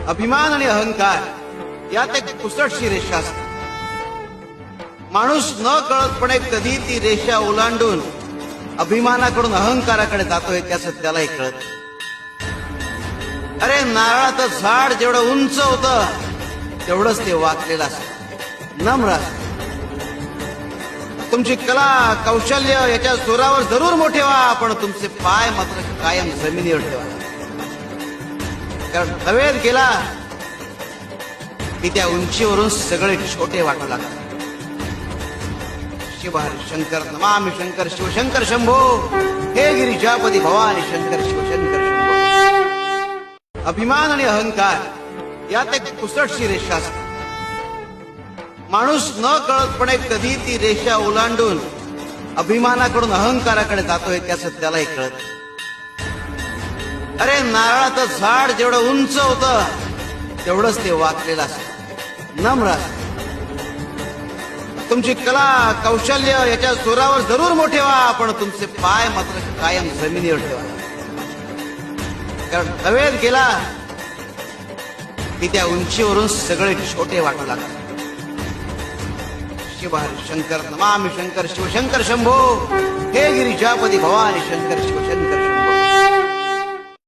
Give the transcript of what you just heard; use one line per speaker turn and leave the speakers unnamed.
अभिमान आणि अहंकार यात एक पुसटशी रेषा असते. माणूस न कळतपणे कधी ती रेषा ओलांडून अभिमानाकडून अहंकाराकडे जातोय त्याचं त्यालाही कळत. अरे नारळाचं झाड जेवढं उंच होतं तेवढंच ते वाकलेलं असतं, नम्र असतं. तुमची कला कौशल्य याच्या जोरावर जरूर मोठे व्हा, पण तुमचे पाय मात्र कायम जमिनीवर ठेवा. कारण हवेत गेला की त्या उंचीवरून सगळे छोटे वाटू लागतात. शिव हरी शंकर नमामि शंकर शिवशंकर शंभो, हे गिरिजापदी भवानी शंकर शिवशंकर शंभो. अभिमान आणि अहंकार यात एक पुसटशी रेषा असते. माणूस न कळतपणे कधी ती रेषा ओलांडून अभिमानाकडून अहंकाराकडे जातोय त्याचं त्यालाही कळत. अरे नारळाचं झाड जेवढं उंच होतं तेवढंच ते वाकलेलं असतं, नम्र असतं. तुमची कला कौशल्य याच्या जोरावर जरूर मोठे व्हा, पण तुमचे पाय मात्र कायम जमिनीवर ठेवा. कारण हवेत गेला की त्या उंचीवरून सगळे छोटे वाटू लागतात. शिव हरी शंकर नमामि शंकर शिवशंकर शंभो, हे गिरिजापदी भवानी शंकर शिवशंकर शंभो.